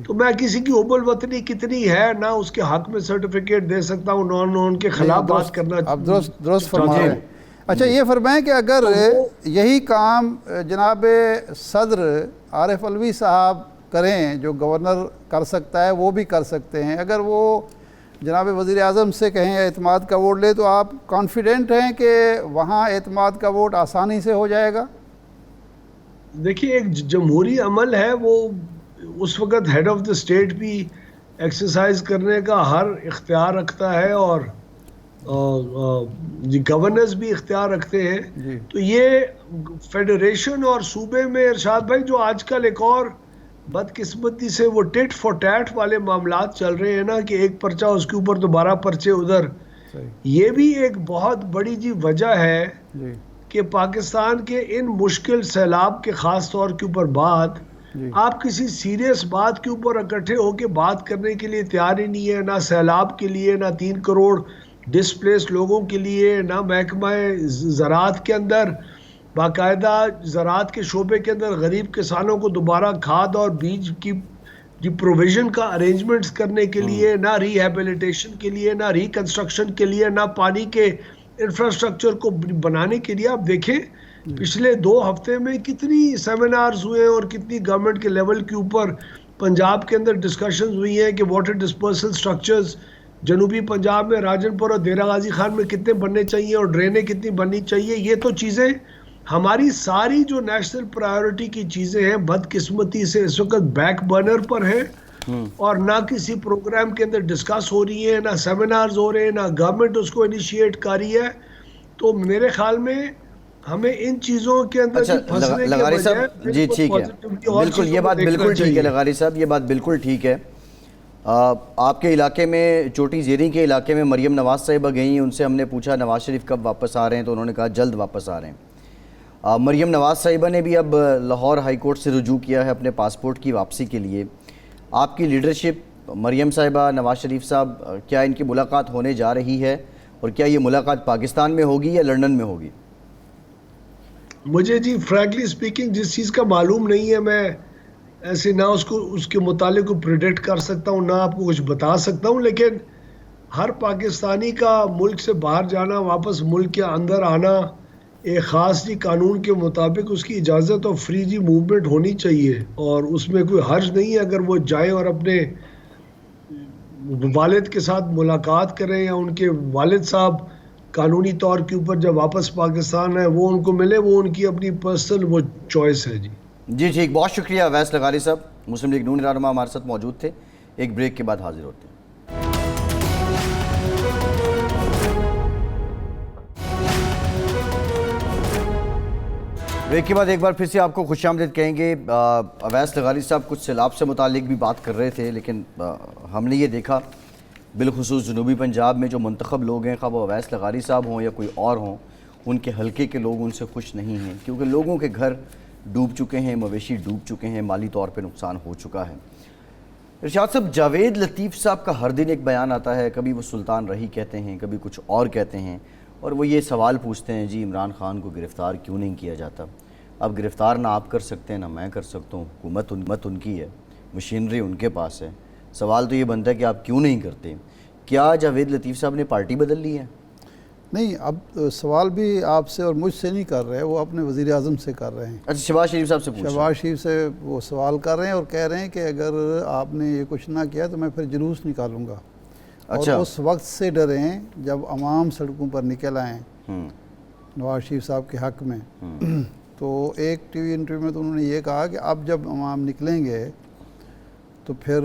S4: تو میں کسی کی حب الوطنی کتنی ہے نہ اس کے حق میں سرٹیفکیٹ دے سکتا ہوں, نہ ان کے خلاف بات کرنا.
S2: آپ درست فرما رہے ہیں. اچھا, یہ فرمائیں کہ اگر یہی کام جناب صدر عارف علوی صاحب کریں جو گورنر کر سکتا ہے, وہ بھی کر سکتے ہیں, اگر وہ جناب وزیر اعظم سے کہیں اعتماد کا ووٹ لے, تو آپ کانفیڈنٹ ہیں کہ وہاں اعتماد کا ووٹ آسانی سے ہو جائے گا؟
S4: دیکھیے, ایک جمہوری عمل ہے, وہ اس وقت ہیڈ آف دا اسٹیٹ بھی ایکسرسائز کرنے کا ہر اختیار رکھتا ہے اور گورنرز بھی اختیار رکھتے ہیں. تو یہ فیڈریشن اور صوبے میں ارشاد بھائی جو آج کل ایک اور بدقسمتی سے وہ ٹٹ فور ٹیٹ والے معاملات چل رہے ہیں نا, کہ ایک پرچہ اس کے اوپر دوبارہ پرچے ادھر, یہ بھی ایک بہت بڑی جی وجہ ہے کہ پاکستان کے ان مشکل سیلاب کے خاص طور کے اوپر بعد آپ کسی سیریس بات کے اوپر اکٹھے ہو کے بات کرنے کے لیے تیار ہی نہیں ہے, نہ سیلاب کے لیے, نہ 3 کروڑ ڈسپلیس لوگوں کے لیے, نہ محکمہ زراعت کے اندر باقاعدہ زراعت کے شعبے کے اندر غریب کسانوں کو دوبارہ کھاد اور بیج کی پروویژن کا ارینجمنٹس کرنے کے لیے, نہ ری ہیبلیٹیشن کے لیے, نہ ری کنسٹرکشن کے لیے, نہ پانی کے انفراسٹرکچر کو بنانے کے لیے. آپ دیکھیں پچھلے 2 ہفتے میں کتنی سیمینارز ہوئے اور کتنی گورنمنٹ کے لیول کے اوپر پنجاب کے اندر ڈسکشنز ہوئی ہیں کہ واٹر ڈسپرسل سٹرکچرز جنوبی پنجاب میں راجن پور اور دیرہ غازی خان میں کتنے بننے چاہیے اور ڈرینیں کتنی بننی چاہیے. یہ تو چیزیں ہماری ساری جو نیشنل پرائیورٹی کی چیزیں ہیں بدقسمتی سے اس وقت بیک برنر پر ہیں, اور نہ کسی پروگرام کے اندر ڈسکس ہو رہی ہے, نہ سیمینارز ہو رہے ہیں, نہ گورنمنٹ اس کو انیشیٹ کر رہی ہے. تو میرے خیال میں ہمیں ان چیزوں کے اندر
S1: اچھا لغاری صاحب, جی ٹھیک ہے, بالکل یہ بات بالکل ٹھیک ہے لغاری صاحب, یہ بات بالکل ٹھیک ہے. آپ کے علاقے میں چوٹی زیریں کے علاقے میں مریم نواز صاحبہ گئیں, ان سے ہم نے پوچھا نواز شریف کب واپس آ رہے ہیں, تو انہوں نے کہا جلد واپس آ رہے ہیں. مریم نواز صاحبہ نے بھی اب لاہور ہائی کورٹ سے رجوع کیا ہے اپنے پاسپورٹ کی واپسی کے لیے. آپ کی لیڈرشپ, مریم صاحبہ, نواز شریف صاحب, کیا ان کی ملاقات ہونے جا رہی ہے, اور کیا یہ ملاقات پاکستان میں ہوگی یا لندن میں ہوگی؟
S4: مجھے جی فرینکلی اسپیکنگ جس چیز کا معلوم نہیں ہے, میں ایسے نہ اس کے متعلق کو پریڈکٹ کر سکتا ہوں, نہ آپ کو کچھ بتا سکتا ہوں. لیکن ہر پاکستانی کا ملک سے باہر جانا, واپس ملک کے اندر آنا ایک خاص جی قانون کے مطابق اس کی اجازت اور فری جی موومنٹ ہونی چاہیے, اور اس میں کوئی حرج نہیں ہے اگر وہ جائیں اور اپنے والد کے ساتھ ملاقات کریں, یا ان کے والد صاحب قانونی طور کے اوپر جب واپس پاکستان ہے وہ ان کو ملے, وہ ان کی اپنی پرسنل وہ چوائس ہے. جی
S1: ٹھیک, بہت شکریہ اویس لغاری صاحب. مسلم لیگ نون رہنما ہمارے ساتھ موجود تھے. ایک بریک کے بعد حاضر ہوتے ہیں. بریک کے بعد ایک بار پھر سے آپ کو خوش آمدید کہیں گے. اویس لغاری صاحب کچھ سیلاب سے متعلق بھی بات کر رہے تھے، لیکن ہم نے یہ دیکھا بالخصوص جنوبی پنجاب میں جو منتخب لوگ ہیں، خواہ وہ اویس لغاری صاحب ہوں یا کوئی اور ہوں، ان کے حلقے کے لوگ ان سے خوش نہیں ہیں، کیونکہ لوگوں کے گھر ڈوب چکے ہیں، مویشی ڈوب چکے ہیں، مالی طور پہ نقصان ہو چکا ہے. ارشاد صاحب، جاوید لطیف صاحب کا ہر دن ایک بیان آتا ہے، کبھی وہ سلطان رہی کہتے ہیں، کبھی کچھ اور کہتے ہیں، اور وہ یہ سوال پوچھتے ہیں جی عمران خان کو گرفتار کیوں نہیں کیا جاتا؟ اب گرفتار نہ آپ کر سکتے ہیں نہ میں کر سکتا ہوں، حکومت ان کی ہے، مشینری ان کے پاس ہے. سوال تو یہ بنتا ہے کہ آپ کیوں نہیں کرتے؟ کیا جاوید لطیف صاحب نے پارٹی بدل لی ہے؟
S2: نہیں، اب سوال بھی آپ سے اور مجھ سے نہیں کر رہے، وہ اپنے وزیر اعظم سے کر رہے ہیں.
S1: اچھا، شہباز شریف صاحب سے پوچھ رہے ہیں.
S2: شہباز شریف سے وہ سوال کر رہے ہیں اور کہہ رہے ہیں کہ اگر آپ نے یہ کچھ نہ کیا تو میں پھر جلوس نکالوں گا.
S1: اچھا.
S2: اور اس وقت سے ڈرے ہیں جب عوام سڑکوں پر نکل آئیں نواز شریف صاحب کے حق میں. تو ایک ٹی وی انٹرویو میں تو انہوں نے یہ کہا کہ اب جب عوام نکلیں گے تو پھر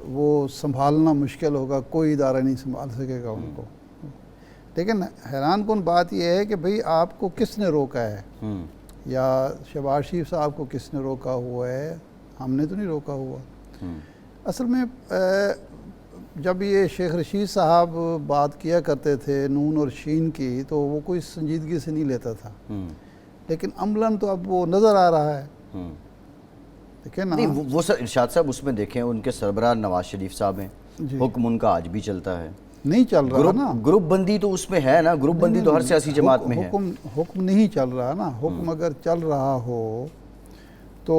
S2: وہ سنبھالنا مشکل ہوگا، کوئی ادارہ نہیں سنبھال سکے گا ان کو. لیکن حیران کن بات یہ ہے کہ بھئی آپ کو کس نے روکا ہے، یا شہباز شریف صاحب کو کس نے روکا ہوا ہے؟ ہم نے تو نہیں روکا ہوا. اصل میں جب یہ شیخ رشید صاحب بات کیا کرتے تھے نون اور شین کی تو وہ کوئی سنجیدگی سے نہیں لیتا تھا، لیکن عملاً تو اب وہ نظر آ رہا ہے. دیکھیں نا،
S1: نہیں وہ سر ارشاد صاحب اس میں دیکھیں ان کے سربراہ نواز شریف صاحب ہیں، حکم ان کا آج بھی چلتا ہے.
S2: نہیں چل رہا نا،
S1: گروپ بندی تو اس میں ہے نا، گروپ بندی تو ہر سیاسی جماعت میں ہے.
S2: حکم نہیں چل رہا نا. حکم اگر چل رہا ہو تو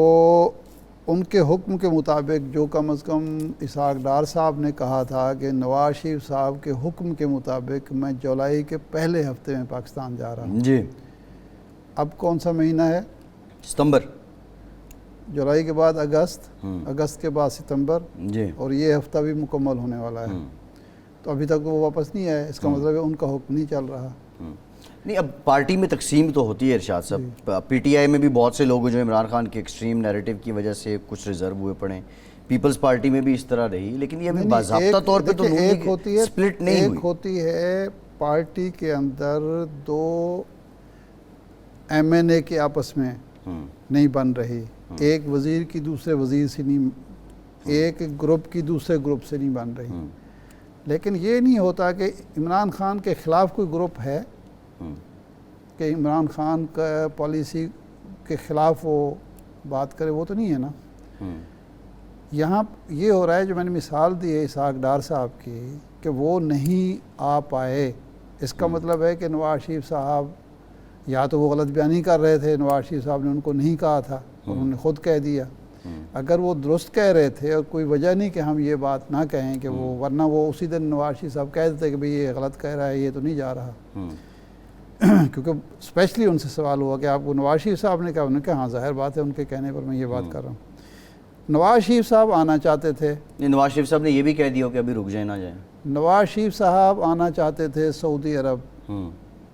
S2: ان کے حکم کے مطابق جو کم از کم اسحاق ڈار صاحب نے کہا تھا کہ نواز شریف صاحب کے حکم کے مطابق میں جولائی کے پہلے ہفتے میں پاکستان جا رہا ہوں.
S1: جی.
S2: اب کون سا مہینہ ہے؟
S1: ستمبر.
S2: جولائی کے بعد اگست، اگست کے بعد ستمبر،
S1: جی.
S2: اور یہ ہفتہ بھی مکمل ہونے والا ہے. تو ابھی تک وہ واپس نہیں آئے، اس کا مطلب ہے ان کا حکم نہیں چل رہا.
S1: نہیں، اب پارٹی میں تقسیم تو ہوتی ہے ارشاد صاحب. پی ٹی آئی میں بھی بہت سے لوگ جو عمران خان کے ایکسٹریم نیریٹو کی وجہ سے کچھ ریزرو ہوئے پڑے. پیپلز پارٹی میں بھی اس طرح رہی، لیکن یہ ابھی باضابطہ طور پہ تو سپلٹ نہیں ہوئی.
S2: ایک ہوتی ہے پارٹی کے اندر دو ایم این اے کے آپس میں نہیں بن رہی، ایک وزیر کی دوسرے وزیر سے نہیں، ایک گروپ کی دوسرے گروپ سے نہیں بن رہی. لیکن یہ نہیں ہوتا کہ عمران خان کے خلاف کوئی گروپ ہے کہ عمران خان کا پالیسی کے خلاف وہ بات کرے، وہ تو نہیں ہے نا. یہاں یہ ہو رہا ہے جو میں نے مثال دی ہے اسحاق ڈار صاحب کی کہ وہ نہیں آ پائے. اس کا مطلب ہے کہ نواز شریف صاحب یا تو وہ غلط بیانی کر رہے تھے، نواز شریف صاحب نے ان کو نہیں کہا تھا، انہوں نے خود کہہ دیا. اگر وہ درست کہہ رہے تھے اور کوئی وجہ نہیں کہ ہم یہ بات نہ کہیں کہ وہ، ورنہ وہ اسی دن نواز شریف صاحب کہہ دیتے کہ بھئی یہ غلط کہہ رہا ہے، یہ تو نہیں جا رہا. کیونکہ اسپیشلی ان سے سوال ہوا کہ آپ کو نواز شریف صاحب نے کہا، انہوں نے کہا ہاں ظاہر بات ہے ان کے کہنے پر میں یہ بات کر رہا ہوں. نواز شریف صاحب آنا چاہتے تھے.
S1: نواز شریف صاحب نے یہ بھی کہہ دیا کہ ابھی رک جائیں نہ جائیں.
S2: نواز شریف صاحب آنا چاہتے تھے سعودی عرب.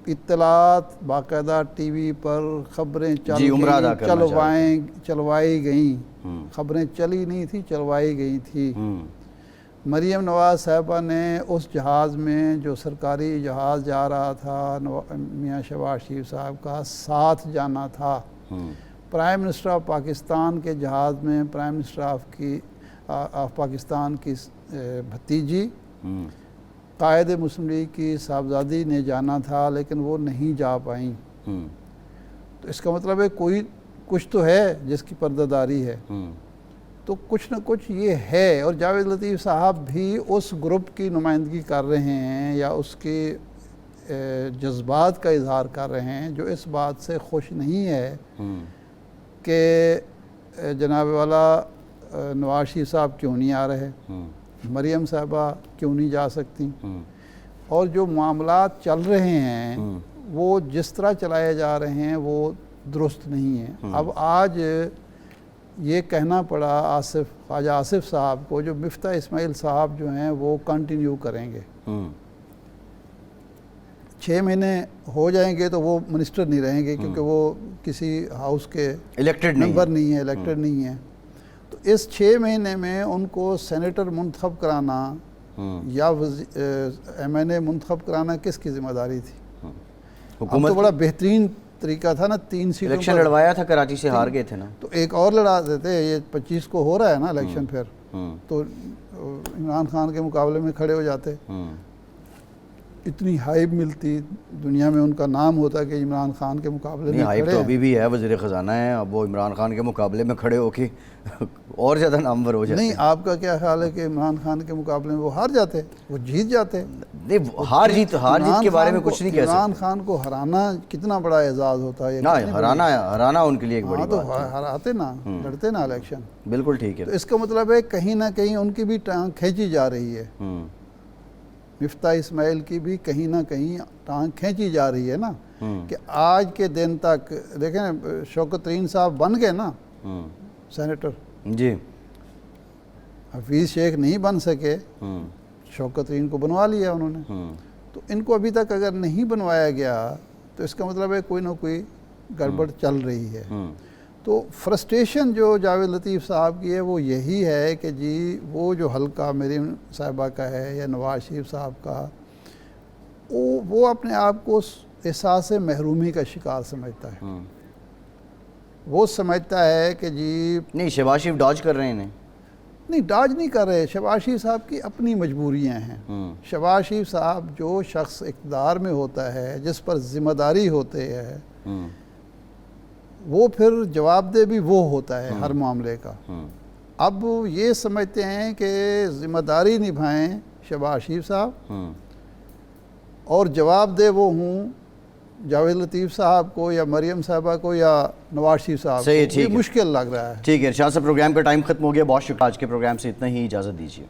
S2: اطلاعات باقاعدہ ٹی وی پر خبریں چلوائی گئیں. خبریں چلی نہیں تھی، چلوائی گئی تھی. مریم نواز صاحبہ نے اس جہاز میں جو سرکاری جہاز جا رہا تھا میاں شہباز شریف صاحب کا، ساتھ جانا تھا. پرائم منسٹر آف پاکستان کے جہاز میں پرائم منسٹر آف پاکستان کی بھتیجی قائد مسلم لیگ کی صاحبزادی نے جانا تھا، لیکن وہ نہیں جا پائیں. تو اس کا مطلب ہے کوئی کچھ تو ہے جس کی پردہ داری ہے. تو کچھ نہ کچھ یہ ہے. اور جاوید لطیف صاحب بھی اس گروپ کی نمائندگی کر رہے ہیں یا اس کے جذبات کا اظہار کر رہے ہیں جو اس بات سے خوش نہیں ہے کہ جناب والا نواز شریف صاحب کیوں نہیں آ رہے، مریم صاحبہ کیوں نہیں جا سکتی. اور جو معاملات چل رہے ہیں وہ جس طرح چلائے جا رہے ہیں وہ درست نہیں ہیں. اب آج یہ کہنا پڑا خواجہ آصف صاحب کو، جو مفتاح اسماعیل صاحب جو ہیں وہ کنٹینیو کریں گے. 6 مہینے ہو جائیں گے تو وہ منسٹر نہیں رہیں گے کیونکہ وہ کسی ہاؤس کے
S1: الیکٹڈ
S2: ممبر نہیں ہیں، الیکٹڈ نہیں ہیں. تو اس 6 مہینے میں ان کو سینیٹر منتخب کرانا یا MNA منتخب کرانا کس کی ذمہ داری تھی؟ اب تو بڑا بہترین طریقہ تھا نا، 3 سیٹوں
S1: الیکشن لڑوایا تھا، کراچی سے ہار گئے تھے نا،
S2: تو ایک اور لڑا دیتے. یہ 25 کو ہو رہا ہے نا الیکشن، پھر تو عمران خان کے مقابلے میں کھڑے ہو جاتے. اتنی ہائپ ملتی دنیا میں، ان کا نام ہوتا کہ عمران خان کے مقابلے میں
S1: ہائپ تو ابھی بھی ہے، وزیر خزانہ ہیں، اب وہ عمران خان کے مقابلے میں کھڑے ہو کے اور زیادہ نامور ہو جاتے.
S2: نہیں، آپ کا کیا خیال ہے کہ عمران خان کے مقابلے میں وہ ہار جاتے؟ وہ جیت جاتے.
S1: نہیں، ہار جیت کے بارے میں کچھ نہیں کہہ سکتے.
S2: عمران خان کو ہرانا کتنا بڑا اعزاز ہوتا ہے.
S1: ہرانا ان کے لیے ایک بڑی
S2: تو
S1: بات ہے.
S2: ہراتے نا، لڑتے نا الیکشن.
S1: بالکل ٹھیک ہے.
S2: تو اس کا مطلب ہے کہیں نہ کہیں ان کی بھی ٹانگ کھینچی جا رہی ہے. مفتاح اسماعیل کی بھی کہیں نہ کہیں ٹانگ کھینچی جا رہی ہے نا، کہ آج کے دن تک دیکھیں شوکت ترین صاحب بن گئے نا سینیٹر.
S1: جی،
S2: حفیظ شیخ نہیں بن سکے، شوکت ترین کو بنوا لیا انہوں نے. تو ان کو ابھی تک اگر نہیں بنوایا گیا تو اس کا مطلب ہے کوئی نہ کوئی گڑبڑ چل رہی ہے. تو فرسٹریشن جو جاوید لطیف صاحب کی ہے وہ یہی ہے کہ جی وہ جو حلقہ مریم صاحبہ کا ہے یا نواز شریف صاحب کا، وہ اپنے آپ کو احساس محرومی کا شکار سمجھتا ہے. وہ سمجھتا ہے کہ جی
S1: نہیں، شہباز شریف ڈاج کر رہے ہیں.
S2: نہیں، ڈاج نہیں کر رہے. شہباز شریف صاحب کی اپنی مجبوریاں ہیں. شہباز شریف صاحب جو شخص اقتدار میں ہوتا ہے، جس پر ذمہ داری ہوتے ہے، وہ پھر جواب دہ بھی وہ ہوتا ہے ہر معاملے کا. اب یہ سمجھتے ہیں کہ ذمہ داری نبھائیں شہباز شریف صاحب اور جواب دہ وہ ہوں جاوید لطیف صاحب کو یا مریم صاحبہ کو یا نواز شریف صاحب کو. یہ مشکل لگ رہا ہے.
S1: ٹھیک ہے ارشاد صاحب، پروگرام کا ٹائم ختم ہو گیا. بہت شکریہ. آج کے پروگرام سے اتنا ہی، اجازت دیجیے.